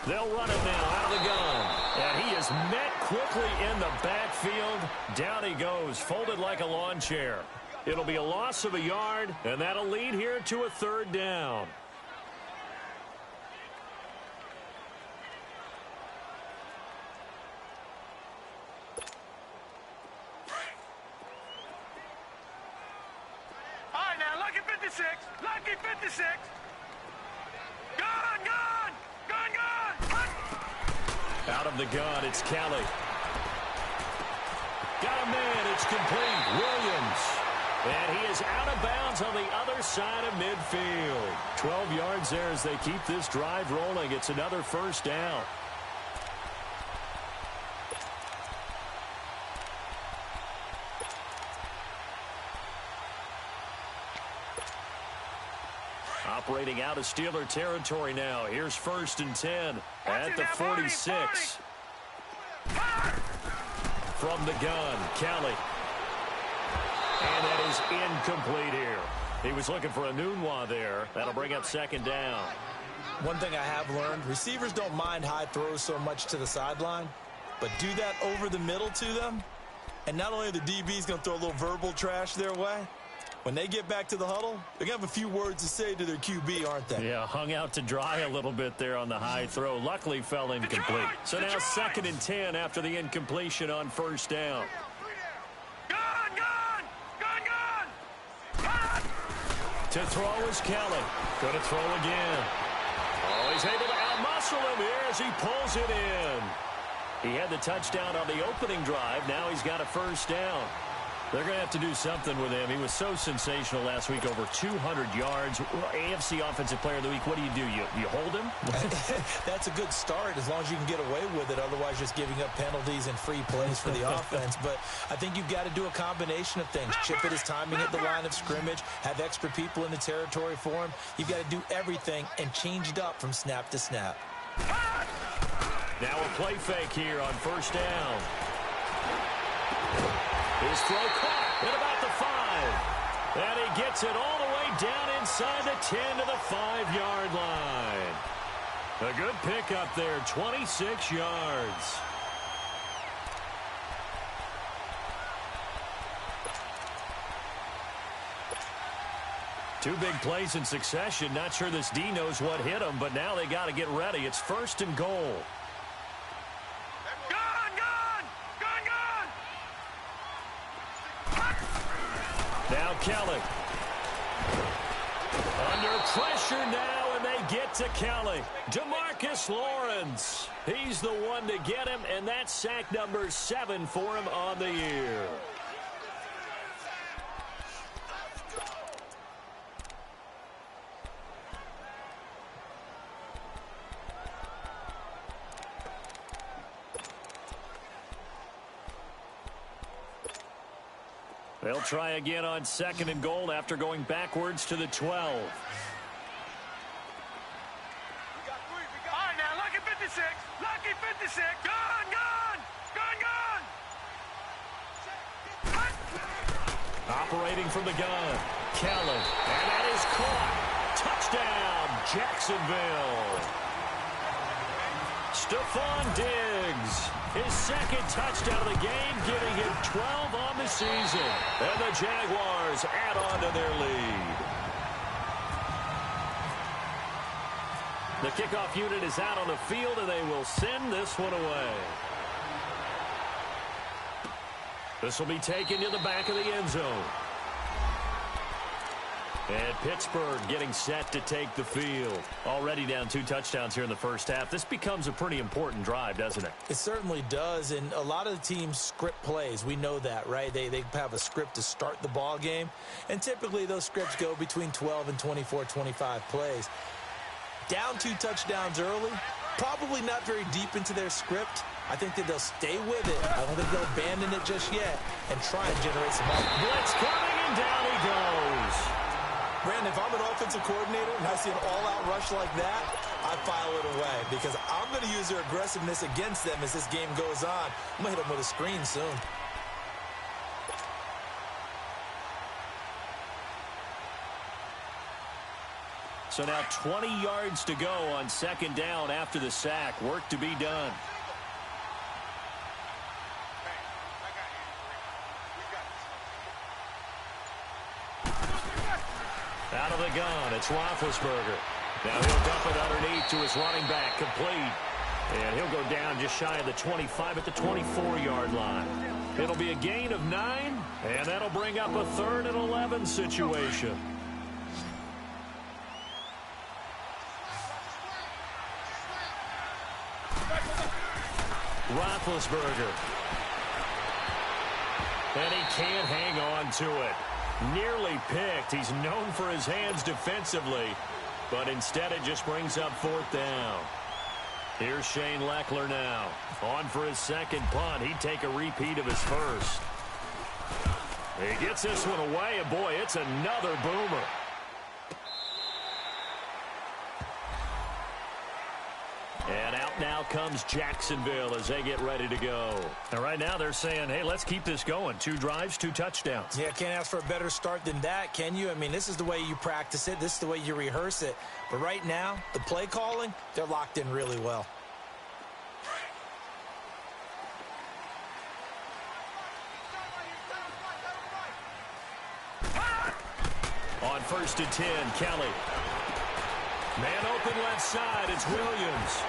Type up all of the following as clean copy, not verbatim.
They'll run it now out of the gun. And he is met quickly in the backfield. Down he goes, folded like a lawn chair. It'll be a loss of a yard, and that'll lead here to a third down. All right, now, lucky 56. Lucky 56. Gun, gun, gun, gun. Out of the gun, it's Kelly. Got a man, it's complete. Williams. And he is out of bounds on the other side of midfield. 12 yards there as they keep this drive rolling. It's another first down. Operating out of Steeler territory now. Here's 1st and 10 at the 46. From the gun, Kelly. And that is incomplete here. He was looking for a Nunwa there. That'll bring up 2nd down. One thing I have learned, receivers don't mind high throws so much to the sideline, but do that over the middle to them, and not only are the DBs going to throw a little verbal trash their way, when they get back to the huddle, they're going to have a few words to say to their QB, aren't they? Yeah, hung out to dry a little bit there on the high throw. Luckily fell incomplete. So now 2nd and 10 after the incompletion on 1st down. To throw is Kelly. Going to throw again. Oh, he's able to outmuscle him here as he pulls it in. He had the touchdown on the opening drive. Now he's got a 1st down. They're going to have to do something with him. He was so sensational last week, over 200 yards. AFC Offensive Player of the Week, what do? You hold him? That's a good start as long as you can get away with it. Otherwise, just giving up penalties and free plays for the offense. But I think you've got to do a combination of things. Chip at his timing at the line of scrimmage, have extra people in the territory for him. You've got to do everything and change it up from snap to snap. Now a play fake here on 1st down. His throw caught at about the 5. And he gets it all the way down inside the 10 to the 5-yard line. A good pickup there, 26 yards. Two big plays in succession. Not sure this D knows what hit him, but now they got to get ready. It's 1st and goal. Now Kelly. Under pressure now, and they get to Kelly. DeMarcus Lawrence. He's the one to get him, and that's sack number 7 for him on the year. They'll try again on 2nd and goal after going backwards to the 12. All right, now, lucky 56. Lucky 56. Gun, gun, gun, gun. Operating from the gun, Kelly. And that is caught. Touchdown, Jacksonville. Stephon Diggs. His 2nd touchdown of the game, giving him 12 on the season. And the Jaguars add on to their lead. The kickoff unit is out on the field, and they will send this one away. This will be taken to the back of the end zone. And Pittsburgh getting set to take the field. Already down 2 touchdowns here in the first half. This becomes a pretty important drive, doesn't it? It certainly does, and a lot of the teams script plays. We know that, right? They have a script to start the ball game, and typically those scripts go between 12 and 24, 25 plays. Down 2 touchdowns early, probably not very deep into their script. I think that they'll stay with it. I don't think they'll abandon it just yet and try and generate some offense. Blitz coming, and down he goes. Brandon, if I'm an offensive coordinator and I see an all-out rush like that, I file it away because I'm going to use their aggressiveness against them as this game goes on. I'm going to hit them with a screen soon. So now 20 yards to go on second down after the sack. Work to be done. Out of the gun, it's Roethlisberger. Now he'll dump it underneath to his running back, complete. And he'll go down just shy of the 25 at the 24-yard line. It'll be a gain of 9, and that'll bring up a 3rd and 11 situation. Roethlisberger. And he can't hang on to it. Nearly picked. He's known for his hands defensively, but instead it just brings up 4th down. Here's Shane Leckler now. On for his second punt. He'd take a repeat of his first. He gets this one away, and boy, it's another boomer. And out now comes Jacksonville as they get ready to go. And right now they're saying, hey, let's keep this going. 2 drives, 2 touchdowns. Yeah, can't ask for a better start than that, can you? I mean, this is the way you practice it. This is the way you rehearse it. But right now, the play calling, they're locked in really well. On 1st and 10, Kelly. Man open left side, it's Williams.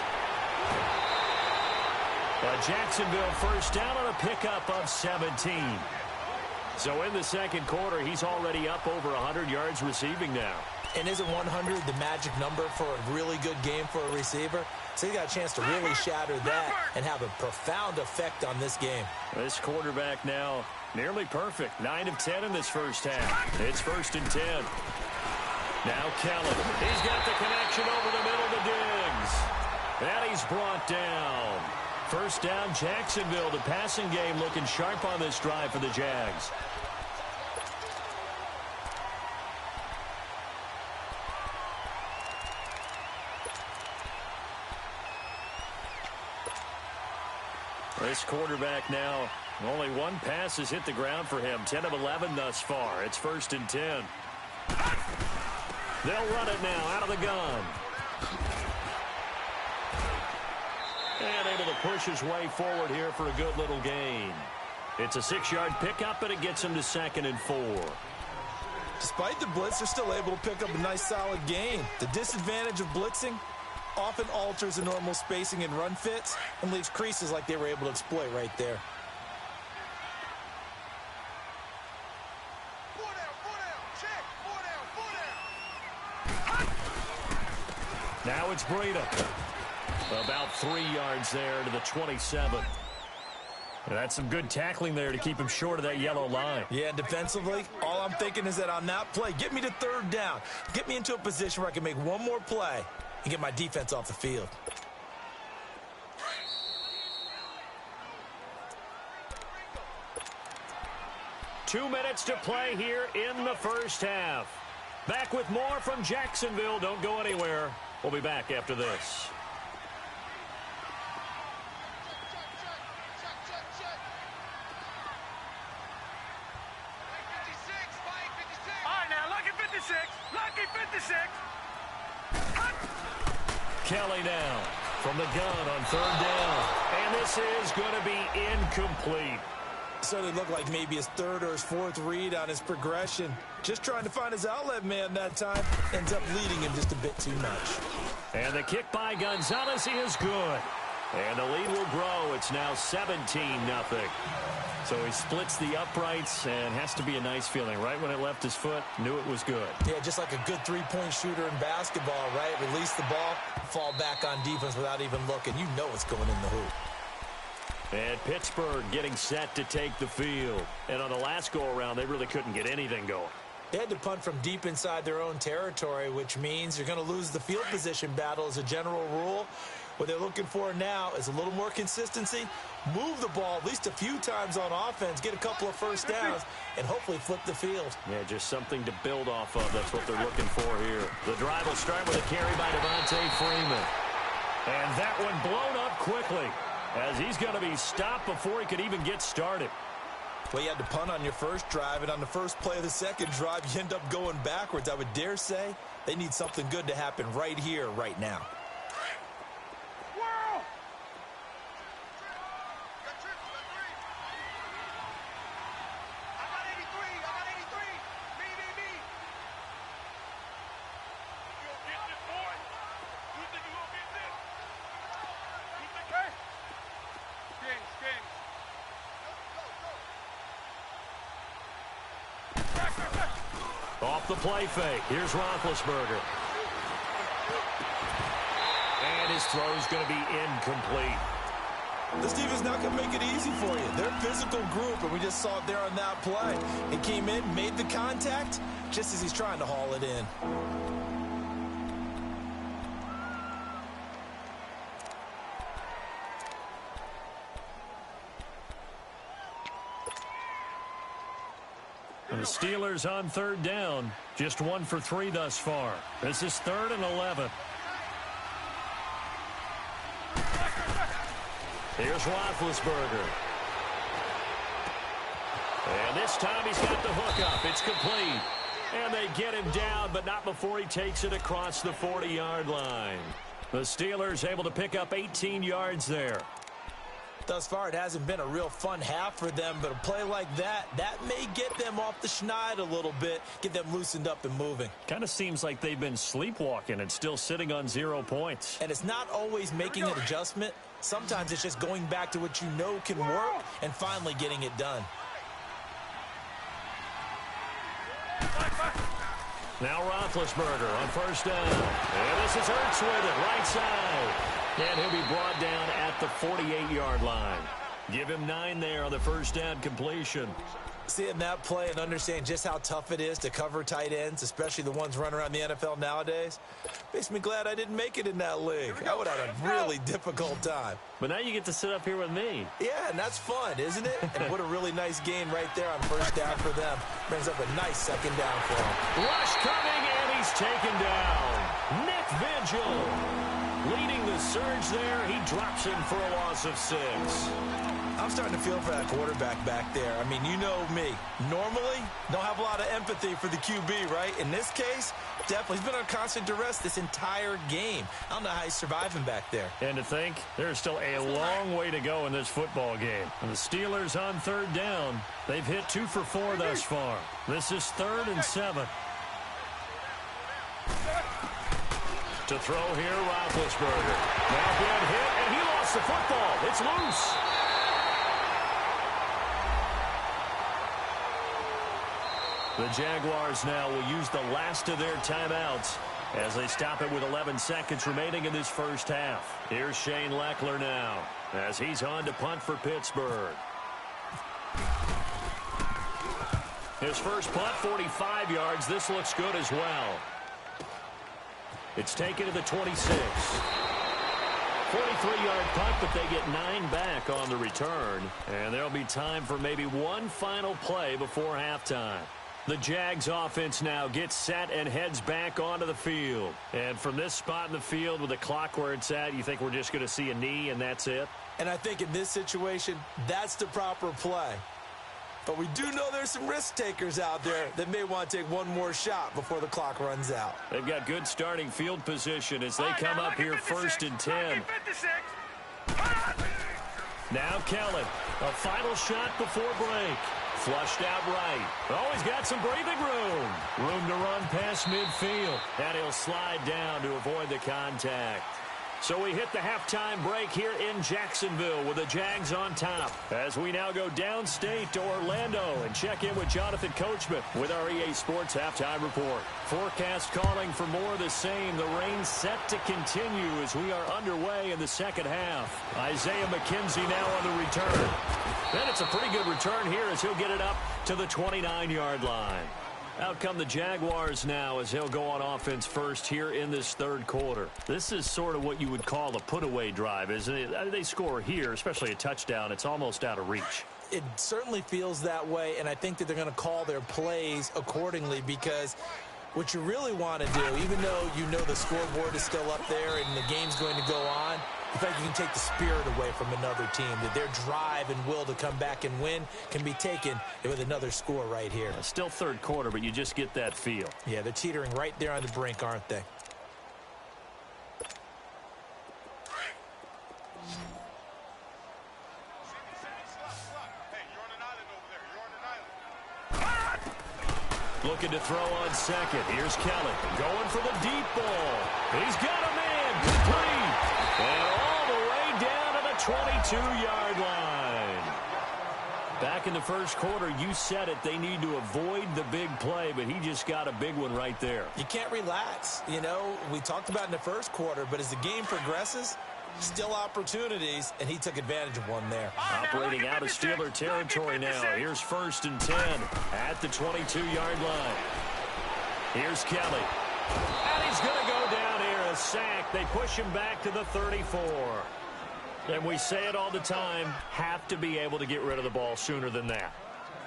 But Jacksonville first down on a pickup of 17. So in the second quarter, he's already up over 100 yards receiving now. And isn't 100 the magic number for a really good game for a receiver? So he got a chance to really shatter that and have a profound effect on this game. This quarterback now nearly perfect. 9 of 10 in this first half. It's 1st and 10. Now Kelly. He's got the connection over the middle to Diggs. And he's brought down. First down, Jacksonville. The passing game looking sharp on this drive for the Jags. This quarterback now, only 1 pass has hit the ground for him. 10 of 11 thus far. It's 1st and 10. They'll run it now out of the gun. And able to push his way forward here for a good little gain. It's a 6-yard pickup, and it gets him to 2nd and 4. Despite the blitz, they're still able to pick up a nice solid gain. The disadvantage of blitzing often alters the normal spacing and run fits and leaves creases like they were able to exploit right there. Now it's Breida. About 3 yards there to the 27. And that's some good tackling there to keep him short of that yellow line. Yeah, defensively, all I'm thinking is that on that play, get me to 3rd down. Get me into a position where I can make one more play and get my defense off the field. Two minutes to play here in the first half. Back with more from Jacksonville. Don't go anywhere. We'll be back after this. Lucky 56. Kelly now from the gun on 3rd down. And this is going to be incomplete. So it looked like maybe his 3rd or his 4th read on his progression. Just trying to find his outlet man that time. Ends up leading him just a bit too much. And the kick by Gonzalez is good. And the lead will grow. It's now 17-0. So he splits the uprights, and has to be a nice feeling. Right when it left his foot, knew it was good. Yeah, just like a good 3-point shooter in basketball, right? Release the ball, fall back on defense without even looking. You know it's going in the hoop. And Pittsburgh getting set to take the field. And on the last go-around, they really couldn't get anything going. They had to punt from deep inside their own territory, which means you're going to lose the field position battle as a general rule. What they're looking for now is a little more consistency, move the ball at least a few times on offense, get a couple of first downs, and hopefully flip the field. Yeah, just something to build off of. That's what they're looking for here. The drive will start with a carry by Devontae Freeman. And that one blown up quickly, as he's going to be stopped before he could even get started. Well, you had to punt on your first drive, and on the first play of the second drive, you end up going backwards. I would dare say they need something good to happen right here, right now. Off the play fake. Here's Roethlisberger. And his throw is going to be incomplete. This defense not going to make it easy for you. They're a physical group, and we just saw it there on that play. He came in, made the contact, just as he's trying to haul it in. The Steelers on third down. Just 1 for 3 thus far. This is 3rd and 11. Here's Roethlisberger. And this time he's got the hook up. It's complete. And they get him down, but not before he takes it across the 40-yard line. The Steelers able to pick up 18 yards there. Thus far, it hasn't been a real fun half for them, but a play like that may get them off the schneid a little bit, get them loosened up and moving. Kind of seems like they've been sleepwalking and still sitting on 0 points. And it's not always making an adjustment. Sometimes it's just going back to what you know can work and finally getting it done. Now Roethlisberger on first down. And this is Ertz with it, right side. And he'll be brought down at the 48-yard line. Give him 9 there on the first down completion. Seeing that play and understand just how tough it is to cover tight ends, especially the ones running around the NFL nowadays, makes me glad I didn't make it in that league. I would have had a really difficult time. But now you get to sit up here with me. Yeah, and that's fun, isn't it? And what a really nice gain right there on first down for them. Brings up a nice second down for them. Rush coming, and he's taken down. Nick Vigil leading the surge there. He drops him for a loss of 6. I'm starting to feel for that quarterback back there. I mean, you know me. Normally, don't have a lot of empathy for the QB, right? In this case, definitely. He's been on constant duress this entire game. I don't know how he's surviving back there. And to think, there's still a long way to go in this football game. And the Steelers on third down. They've hit 2 for 4 thus far. This is 3rd and 7. To throw here, Roethlisberger. Now good hit, and he lost the football. It's loose. The Jaguars now will use the last of their timeouts as they stop it with 11 seconds remaining in this first half. Here's Shane Leckler now as he's on to punt for Pittsburgh. His first punt, 45 yards. This looks good as well. It's taken to the 26. 43-yard punt, but they get 9 back on the return. And there'll be time for maybe one final play before halftime. The Jags offense now gets set and heads back onto the field. And from this spot in the field with the clock where it's at, you think we're just going to see a knee and that's it? And I think in this situation, that's the proper play. But we do know there's some risk takers out there that may want to take one more shot before the clock runs out. They've got good starting field position as they come up here 1st and 10. Now Kellen, a final shot before break. Flushed out right. Oh, he's got some breathing room. Room to run past midfield. And he'll slide down to avoid the contact. So we hit the halftime break here in Jacksonville with the Jags on top. As we now go downstate to Orlando and check in with Jonathan Coachman with our EA Sports Halftime Report. Forecast calling for more of the same. The rain set to continue as we are underway in the second half. Isaiah McKenzie now on the return. Then it's a pretty good return here as he'll get it up to the 29-yard line. Out come the Jaguars now as he'll go on offense first here in this third quarter. This is sort of what you would call a put-away drive, isn't it? They score here, especially a touchdown. It's almost out of reach. It certainly feels that way, and I think that they're going to call their plays accordingly because what you really want to do, even though you know the scoreboard is still up there and the game's going to go on, in fact, you can take the spirit away from another team, that their drive and will to come back and win can be taken with another score right here. Still third quarter, but you just get that feel. Yeah, they're teetering right there on the brink, aren't they? Looking to throw on second. Here's Kelly going for the deep ball. He's got a man complete. And all the way down to the 22-yard line. Back in the first quarter, you said it. They need to avoid the big play, but he just got a big one right there. You can't relax. You know, we talked about in the first quarter, but as the game progresses, still opportunities, and he took advantage of one there. Operating out of Steeler territory now. Here's 1st and 10 at the 22-yard line. Here's Kelly. And he's going to go down here, a sack. They push him back to the 34. And we say it all the time, have to be able to get rid of the ball sooner than that.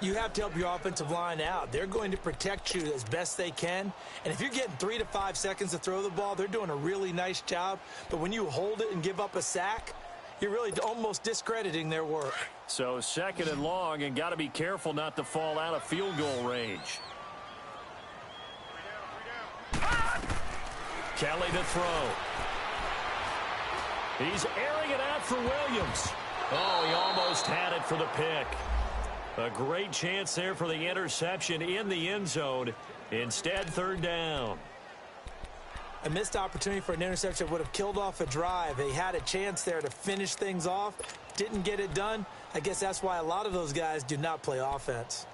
You have to help your offensive line out. They're going to protect you as best they can. And if you're getting 3 to 5 seconds to throw the ball, they're doing a really nice job. But when you hold it and give up a sack, you're really almost discrediting their work. So 2nd and long, and got to be careful not to fall out of field goal range. Kelly to throw. He's airing it out for Williams. Oh, he almost had it for the pick. A great chance there for the interception in the end zone. Instead, 3rd down. A missed opportunity for an interception would have killed off a drive. They had a chance there to finish things off. Didn't get it done. I guess that's why a lot of those guys do not play offense.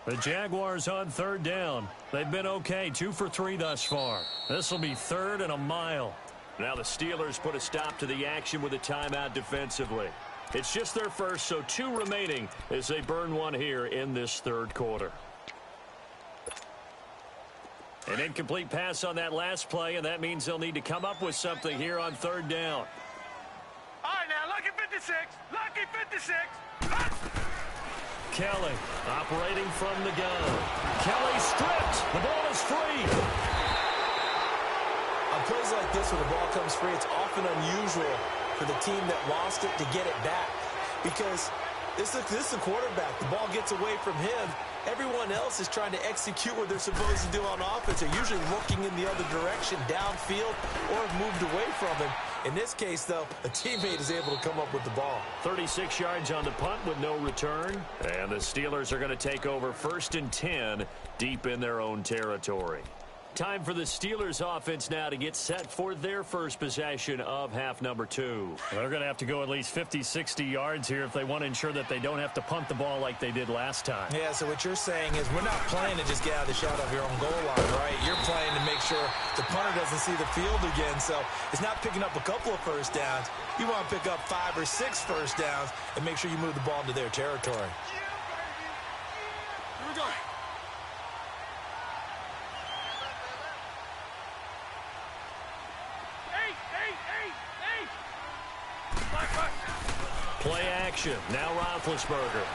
The Jaguars on 3rd down. They've been okay, 2 for 3 thus far. This will be 3rd and a mile. Now the Steelers put a stop to the action with a timeout defensively. It's just their first, so 2 remaining as they burn one here in this 3rd quarter. An incomplete pass on that last play, and that means they'll need to come up with something here on 3rd down. All right, now, lucky 56. Lucky 56. Kelly operating from the gun. Kelly stripped. The ball is free. On plays like this, when the ball comes free, it's often unusual for the team that lost it to get it back, because this is the quarterback. The ball gets away from him. Everyone else is trying to execute what they're supposed to do on offense. They're usually looking in the other direction, downfield, or have moved away from him. In this case, though, a teammate is able to come up with the ball. 36 yards on the punt with no return. And the Steelers are going to take over 1st and 10 deep in their own territory. Time for the Steelers offense now to get set for their first possession of half number 2. They're going to have to go at least 50, 60 yards here if they want to ensure that they don't have to punt the ball like they did last time. Yeah, so what you're saying is we're not playing to just get out of the shadow of your own goal line, right? You're playing to make sure the punter doesn't see the field again. So it's not picking up a couple of first downs. You want to pick up 5 or 6 first downs and make sure you move the ball into their territory. Here we go. Play action. Now Roethlisberger.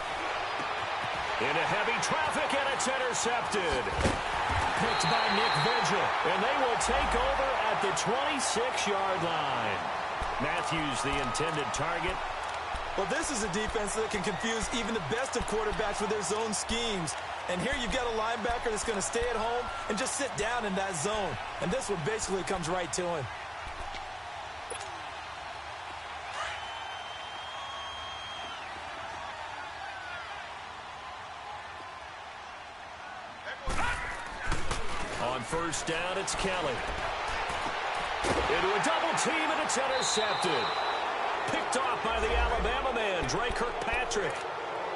Into heavy traffic, and it's intercepted. Picked by Nick Vigil, and they will take over at the 26-yard line. Matthews, the intended target. Well, this is a defense that can confuse even the best of quarterbacks with their zone schemes. And here you've got a linebacker that's going to stay at home and just sit down in that zone. And this one basically comes right to him. On 1st down, it's Kelly. Into a double team, and it's intercepted. Picked off by the Alabama man, Dre Kirkpatrick.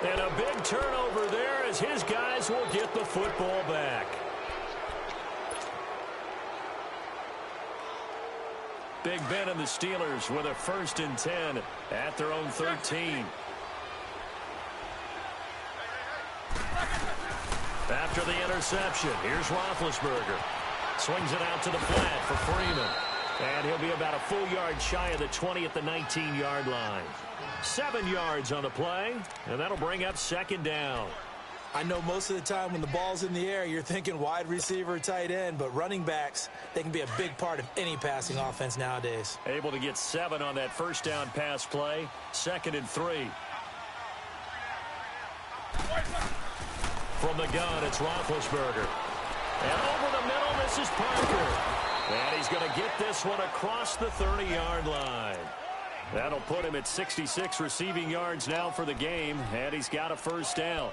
And a big turnover there as his guys will get the football back. Big Ben and the Steelers with a 1st and 10 at their own 13. After the interception, here's Roethlisberger. Swings it out to the flat for Freeman. And he'll be about a full yard shy of the 20 at the 19-yard line. 7 yards on the play, and that'll bring up 2nd down. I know most of the time when the ball's in the air, you're thinking wide receiver, tight end, but running backs, they can be a big part of any passing offense nowadays. Able to get 7 on that first down pass play. 2nd and 3. From the gun, it's Roethlisberger. And over the middle, this is Parker. And he's going to get this one across the 30-yard line. That'll put him at 66 receiving yards now for the game, and he's got a first down.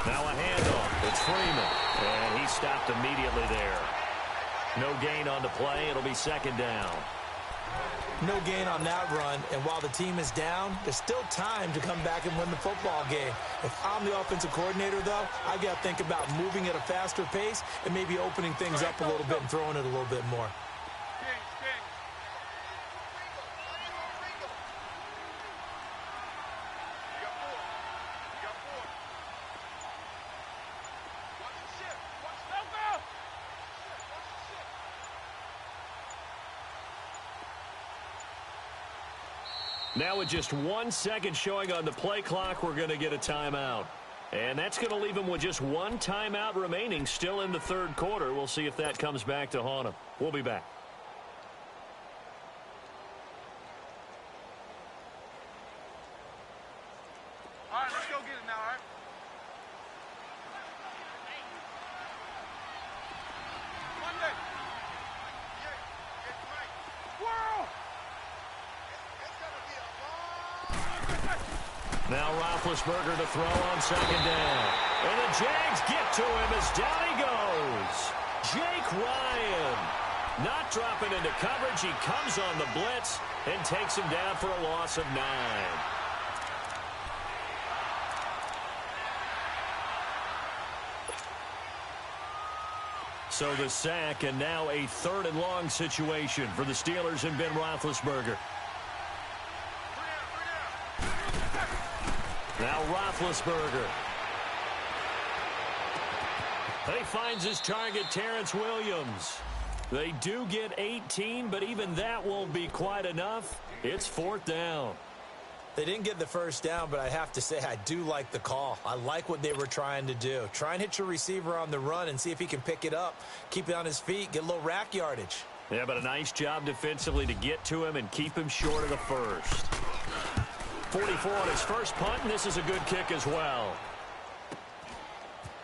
Now a handoff. It's Freeman. And he stopped immediately there. No gain on the play. It'll be 2nd down. No gain on that run, and while the team is down, there's still time to come back and win the football game. If I'm the offensive coordinator, though, I've got to think about moving at a faster pace and maybe opening things up a little bit and throwing it a little bit more. Now with just 1 second showing on the play clock, we're going to get a timeout. And that's going to leave him with just 1 timeout remaining still in the 3rd quarter. We'll see if that comes back to haunt him. We'll be back. All right, let's go get it now, all right? Monday. Whoa! Now Roethlisberger to throw on 2nd down. And the Jags get to him as down he goes. Jake Ryan not dropping into coverage. He comes on the blitz and takes him down for a loss of 9. So the sack, and now a 3rd and long situation for the Steelers and Ben Roethlisberger. Now Roethlisberger. He finds his target, Terrence Williams. They do get 18, but even that won't be quite enough. It's 4th down. They didn't get the first down, but I have to say I do like the call. I like what they were trying to do. Try and hit your receiver on the run and see if he can pick it up, keep it on his feet, get a little rack yardage. Yeah, but a nice job defensively to get to him and keep him short of the first. 44 on his first punt, and this is a good kick as well.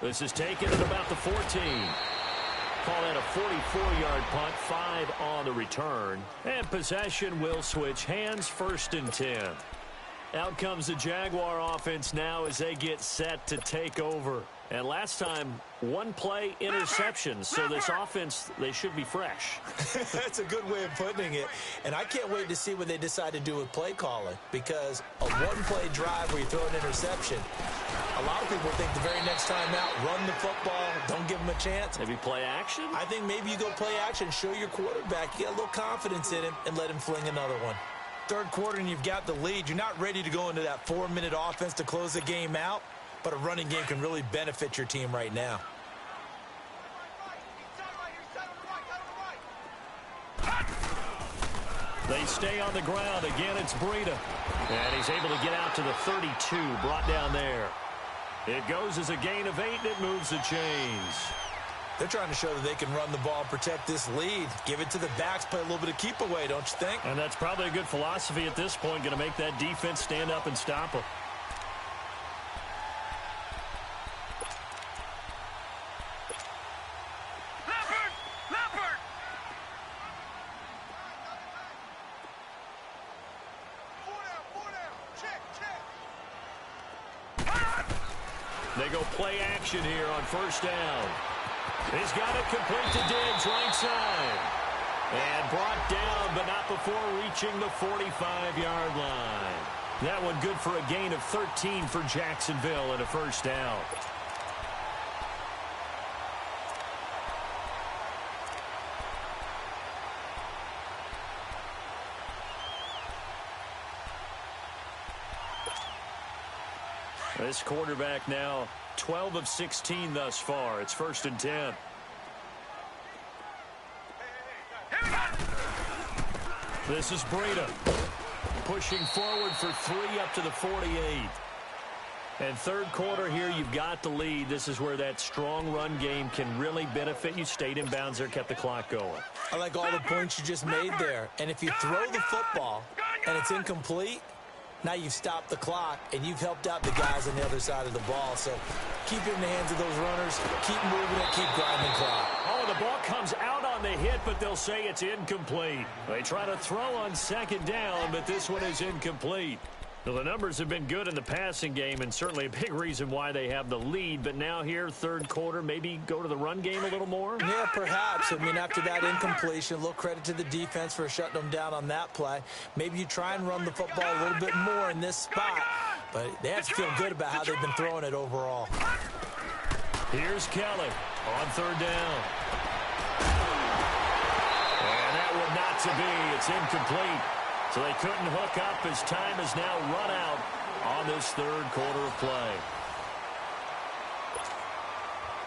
This is taken at about the 14. Call that a 44-yard punt, 5 on the return. And possession will switch hands, 1st and 10. Out comes the Jaguar offense now as they get set to take over. And last time, 1 play interception. So this offense, they should be fresh. That's a good way of putting it. And I can't wait to see what they decide to do with play calling. Because a 1-play drive where you throw an interception, a lot of people think the very next time out, run the football, don't give them a chance. Maybe play action? I think maybe you go play action, show your quarterback, you get a little confidence in him, and let him fling another one. 3rd quarter and you've got the lead. You're not ready to go into that 4-minute offense to close the game out, but a running game can really benefit your team right now. They stay on the ground. Again, it's Breida. And he's able to get out to the 32, brought down there. It goes as a gain of 8, and it moves the chains. They're trying to show that they can run the ball, protect this lead, give it to the backs, play a little bit of keep away, don't you think? And that's probably a good philosophy at this point, going to make that defense stand up and stop them. They go play action here on 1st down. He's got it complete to Diggs, right side. And brought down, but not before reaching the 45-yard line. That one good for a gain of 13 for Jacksonville and a 1st down. This quarterback now 12 of 16 thus far. It's 1st and 10. This is Breida pushing forward for 3 up to the 48. And third quarter here, you've got the lead. This is where that strong run game can really benefit you. Stayed in bounds there, kept the clock going. I like all the points you just made there. And if you throw the football and it's incomplete, now you've stopped the clock and you've helped out the guys on the other side of the ball. So keep it in the hands of those runners. Keep moving it. Keep grinding clock. Oh, the ball comes out on the hit, but they'll say it's incomplete. They try to throw on 2nd down, but this one is incomplete. Well, the numbers have been good in the passing game and certainly a big reason why they have the lead. But now here, third quarter, maybe go to the run game a little more? Yeah, perhaps. I mean, after that incompletion, a little credit to the defense for shutting them down on that play. Maybe you try and run the football a little bit more in this spot. But they have to feel good about how they've been throwing it overall. Here's Kelly on 3rd down. And that one not to be. It's incomplete. So they couldn't hook up as time has now run out on this third quarter of play.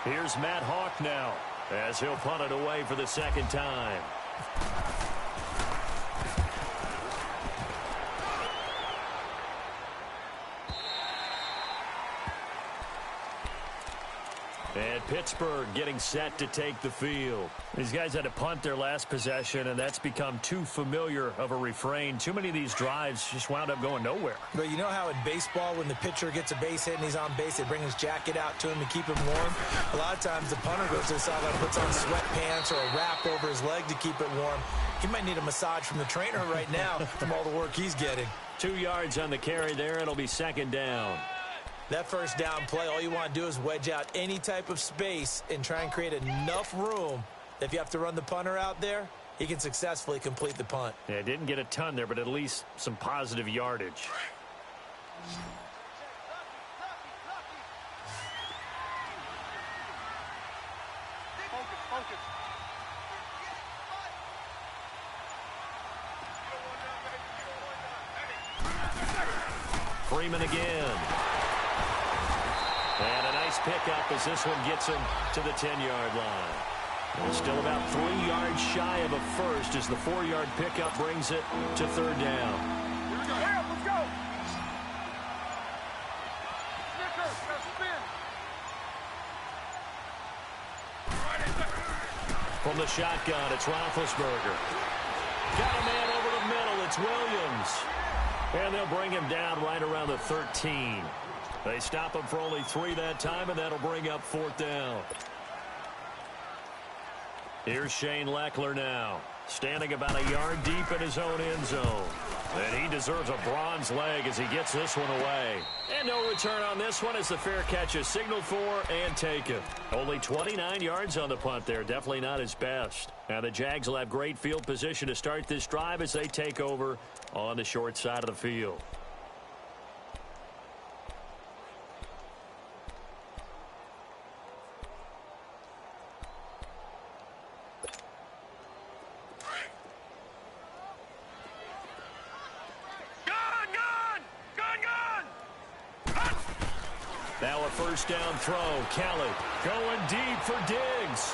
Here's Matt Hawk now as he'll punt it away for the 2nd time. And Pittsburgh getting set to take the field. These guys had to punt their last possession, and that's become too familiar of a refrain. Too many of these drives just wound up going nowhere. But you know how in baseball, when the pitcher gets a base hit and he's on base, they bring his jacket out to him to keep him warm? A lot of times the punter goes to the sideline and puts on sweatpants or a wrap over his leg to keep it warm. He might need a massage from the trainer right now from all the work he's getting. 2 yards on the carry there. It'll be 2nd down. That 1st down play, all you want to do is wedge out any type of space and try and create enough room that if you have to run the punter out there, he can successfully complete the punt. Yeah, didn't get a ton there, but at least some positive yardage. Freeman again. And a nice pickup as this one gets him to the 10-yard line. And still about 3 yards shy of a first as the 4-yard pickup brings it to 3rd down. Let's go. From the shotgun, it's Roethlisberger. Got a man over the middle. It's Williams. And they'll bring him down right around the 13. They stop him for only 3 that time, and that'll bring up 4th down. Here's Shane Leckler now, standing about a yard deep in his own end zone. And he deserves a bronze leg as he gets this one away. And no return on this one as the fair catch is signaled for and taken. Only 29 yards on the punt there. Definitely not his best. Now the Jags will have great field position to start this drive as they take over on the short side of the field. Now a 1st down throw. Kelly going deep for Diggs.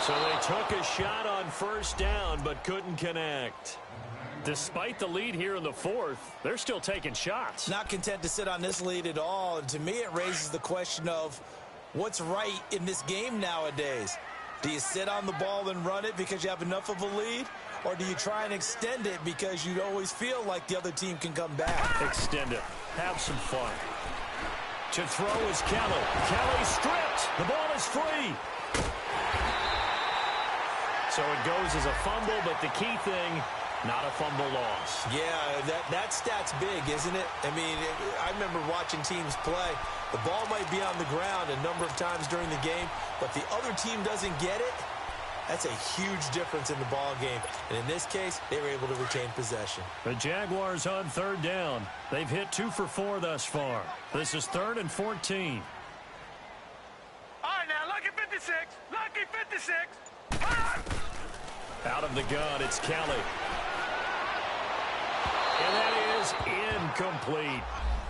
So they took a shot on 1st down but couldn't connect. Despite the lead here in the 4th, they're still taking shots. Not content to sit on this lead at all. And to me, it raises the question of what's right in this game nowadays. Do you sit on the ball and run it because you have enough of a lead? Or do you try and extend it because you always feel like the other team can come back? Extend it. Have some fun. To throw is Kelly. Kelly stripped. The ball is free. So it goes as a fumble, but the key thing, not a fumble loss. Yeah, that stat's big, isn't it? I mean, I remember watching teams play. The ball might be on the ground a number of times during the game, but the other team doesn't get it. That's a huge difference in the ball game. And in this case, they were able to retain possession. The Jaguars on 3rd down. They've hit 2 for 4 thus far. This is 3rd and 14. All right, now, lucky 56. Lucky 56. Out of the gun, it's Kelly. And that is incomplete.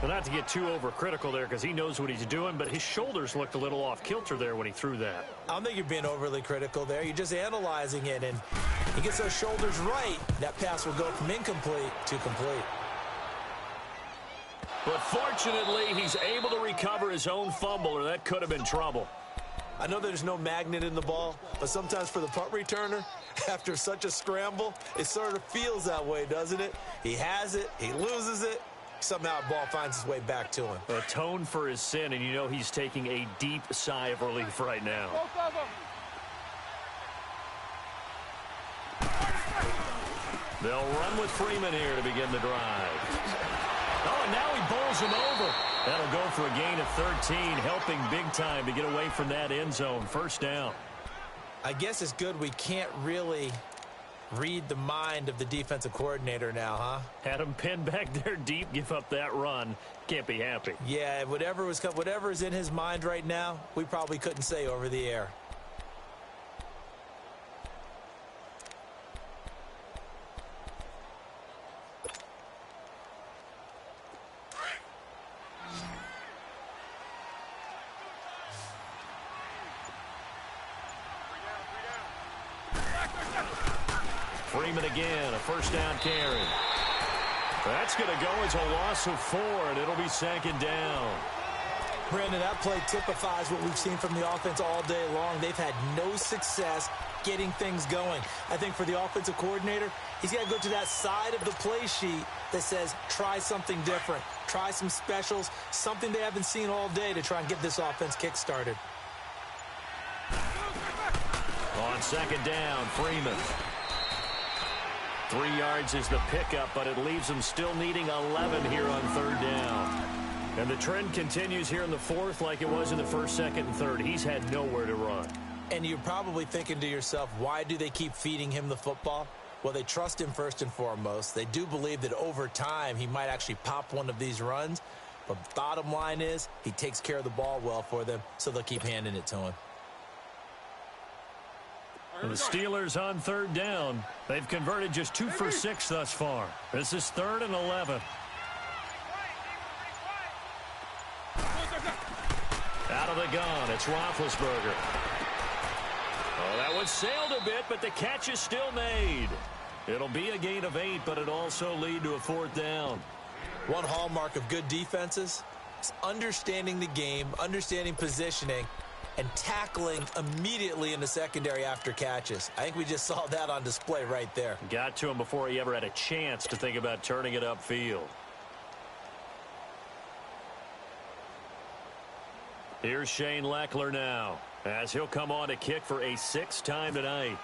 Well, not to get too overcritical there because he knows what he's doing, but his shoulders looked a little off kilter there when he threw that. I don't think you're being overly critical there. You're just analyzing it, and he gets those shoulders right. That pass will go from incomplete to complete. But fortunately, he's able to recover his own fumble, or that could have been trouble. I know there's no magnet in the ball, but sometimes for the punt returner, after such a scramble, it sort of feels that way, doesn't it? He has it, he loses it, somehow the ball finds its way back to him. Atone for his sin, and you know he's taking a deep sigh of relief right now. They'll run with Freeman here to begin the drive. Oh, and now he bowls him over. That'll go for a gain of 13, helping big time to get away from that end zone. First down. I guess it's good we can't really read the mind of the defensive coordinator now, huh? Had him pinned back there deep, give up that run. Can't be happy. Yeah, whatever is in his mind right now, we probably couldn't say over the air. Freeman again, a first down carry. That's going to go as a loss of 4, and it'll be second down. Brandon, that play typifies what we've seen from the offense all day long. They've had no success getting things going. I think for the offensive coordinator, he's got to go to that side of the play sheet that says try something different, try some specials, something they haven't seen all day to try and get this offense kick-started. On second down, Freeman. 3 yards is the pickup, but it leaves them still needing 11 here on third down. And the trend continues here in the fourth like it was in the first, second, and third. He's had nowhere to run. And you're probably thinking to yourself, why do they keep feeding him the football? Well, they trust him first and foremost. They do believe that over time he might actually pop one of these runs. But bottom line is he takes care of the ball well for them, so they'll keep handing it to him. And the Steelers on third down. They've converted just 2 for 6 thus far. This is 3rd and 11. Out of the gun, it's Roethlisberger. Oh, that one sailed a bit, but the catch is still made. It'll be a gain of 8, but it also lead to a 4th down. One hallmark of good defenses is understanding the game, understanding positioning, and tackling immediately in the secondary after catches. I think we just saw that on display right there. Got to him before he ever had a chance to think about turning it upfield. Here's Shane Leckler now, as he'll come on to kick for a 6th time tonight.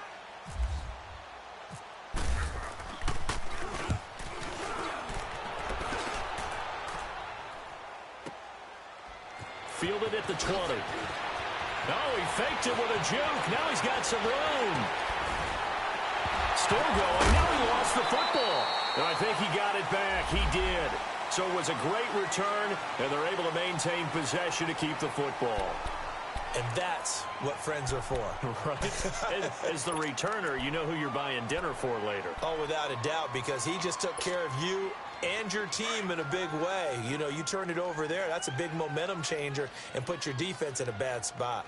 Fielded at the 20. Oh, he faked it with a juke. Now he's got some room. Still going. Now he lost the football. And I think he got it back. He did. So it was a great return, and they're able to maintain possession to keep the football. And that's what friends are for. Right? As the returner, you know who you're buying dinner for later. Oh, without a doubt, because he just took care of you and your team in a big way. You know, you turn it over there, that's a big momentum changer and put your defense in a bad spot.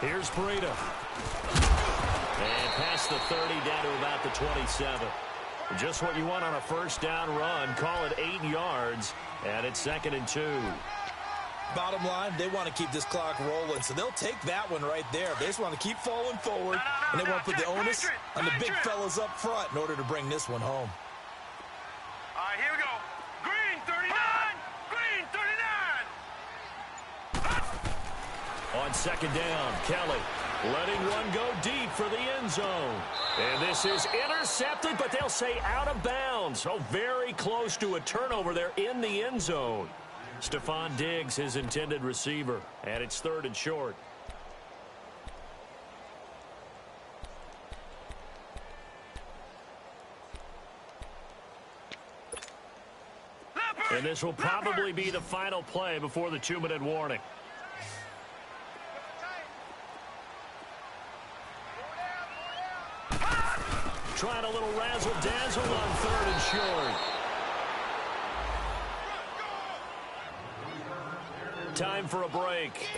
Here's Breida. And past the 30 down to about the 27. Just what you want on a first down run. Call it 8 yards, and it's 2nd and 2. Bottom line, they want to keep this clock rolling, so they'll take that one right there. They just want to keep falling forward, and they want to put the onus on the big fellas up front in order to bring this one home. All right, here we go. Green 39! Green 39! On second down, Kelly letting one go deep for the end zone. And this is intercepted, but they'll say out of bounds. So very close to a turnover there in the end zone. Stephon Diggs, his intended receiver, and it's 3rd and short. And this will probably be the final play before the 2-minute warning. Trying a little razzle-dazzle on 3rd and short. time for a break.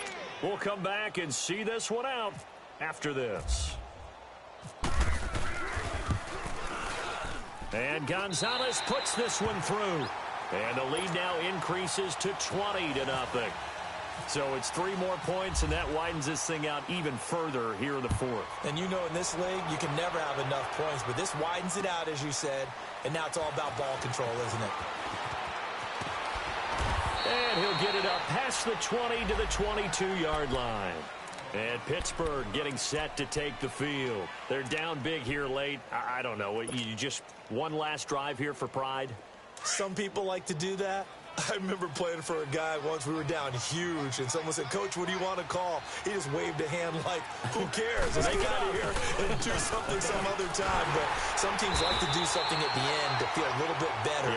We'll come back and see this one out after this. And Gonzalez puts this one through. And the lead now increases to 20-0. So it's 3 more points, and that widens this thing out even further here in the fourth. And you know in this league, you can never have enough points, but this widens it out, as you said, and now it's all about ball control, isn't it? And he'll get it up past the 20 to the 22-yard line. And Pittsburgh getting set to take the field. They're down big here late. I don't know. You just one last drive here for pride? Some people like to do that. I remember playing for a guy once. We were down huge, and someone said, "Coach, what do you want to call?" He just waved a hand like, who cares? Let's get out of here and do something some other time. But some teams like to do something at the end to feel a little bit better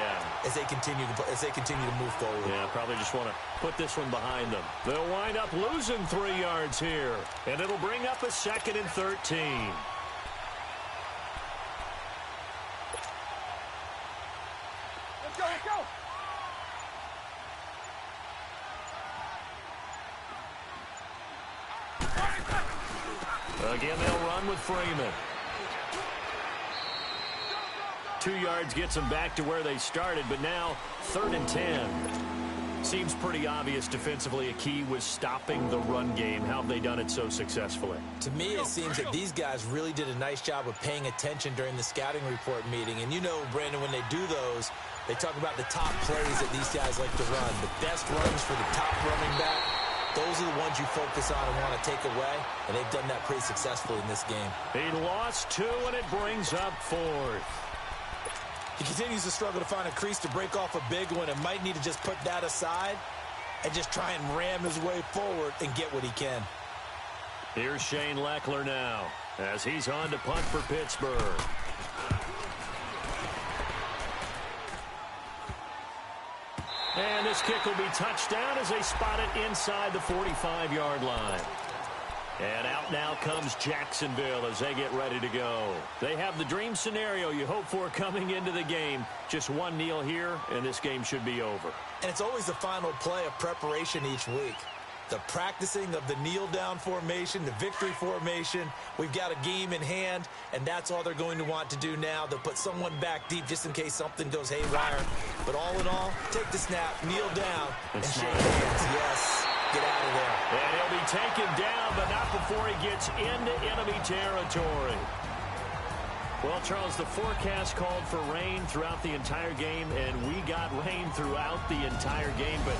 as they continue to move forward. Yeah, probably just want to put this one behind them. They'll wind up losing 3 yards here, and it'll bring up a 2nd and 13. Let's go, let's go. Again, they'll run with Freeman. 2 yards gets them back to where they started, but now 3rd and 10. Seems pretty obvious defensively a key was stopping the run game. How have they done it so successfully? To me, it seems that these guys really did a nice job of paying attention during the scouting report meeting. And you know, Brandon, when they do those, they talk about the top plays that these guys like to run. The best runs for the top running back. Those are the ones you focus on and want to take away, and they've done that pretty successfully in this game. He lost 2, and it brings up 4th. He continues to struggle to find a crease to break off a big one and might need to just put that aside and just try and ram his way forward and get what he can. Here's Shane Leckler now as he's on to punt for Pittsburgh. And this kick will be touchdown as they spot it inside the 45-yard line. And out now comes Jacksonville as they get ready to go. They have the dream scenario you hope for coming into the game. Just one kneel here, and this game should be over. And it's always the final play of preparation each week. The practicing of the kneel-down formation, the victory formation. We've got a game in hand, and that's all they're going to want to do now. They'll put someone back deep just in case something goes haywire. But all in all, take the snap, kneel down, and shake hands. Yes, get out of there. And he'll be taken down, but not before he gets into enemy territory. Well, Charles, the forecast called for rain throughout the entire game, and we got rain throughout the entire game. But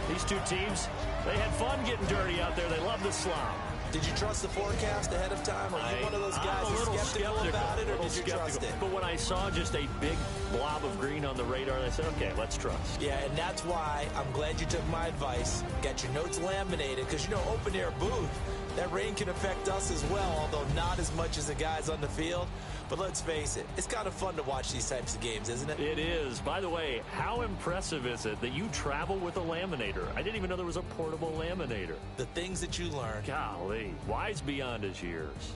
these two teams, they had fun getting dirty out there. They love the slop. Did you trust the forecast ahead of time? Are you one of those guys who's skeptical about it, or did you trust it? But when I saw just a big blob of green on the radar, I said, okay, let's trust. Yeah, and that's why I'm glad you took my advice. Got your notes laminated, because, you know, open-air booth, that rain can affect us as well, although not as much as the guys on the field. But let's face it, it's kind of fun to watch these types of games, isn't it? It is. By the way, how impressive is it that you travel with a laminator? I didn't even know there was a portable laminator. The things that you learn. Golly, wise beyond his years.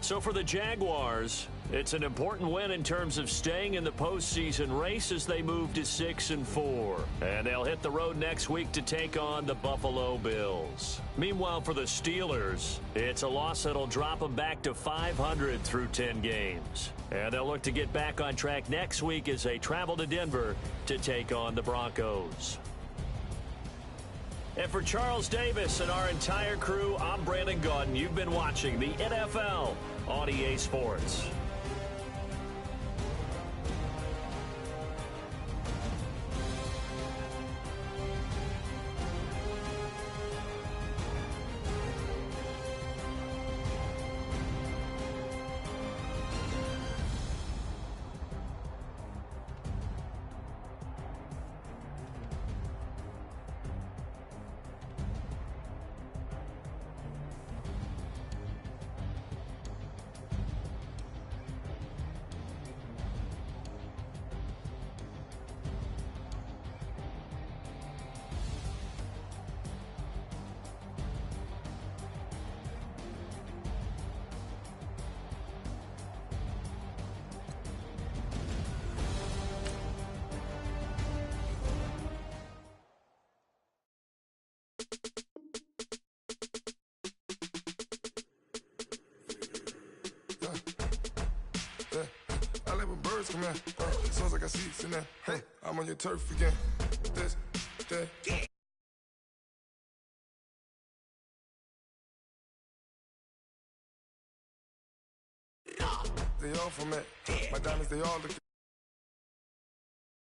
So for the Jaguars, it's an important win in terms of staying in the postseason race as they move to 6-4. And they'll hit the road next week to take on the Buffalo Bills. Meanwhile, for the Steelers, it's a loss that'll drop them back to 500 through 10 games. And they'll look to get back on track next week as they travel to Denver to take on the Broncos. And for Charles Davis and our entire crew, I'm Brandon Gaudin. You've been watching the NFL on EA Sports. come here. As soon as I got seats in there, hey, I'm on your turf again. This, that. They all from it. My diamonds, they all look.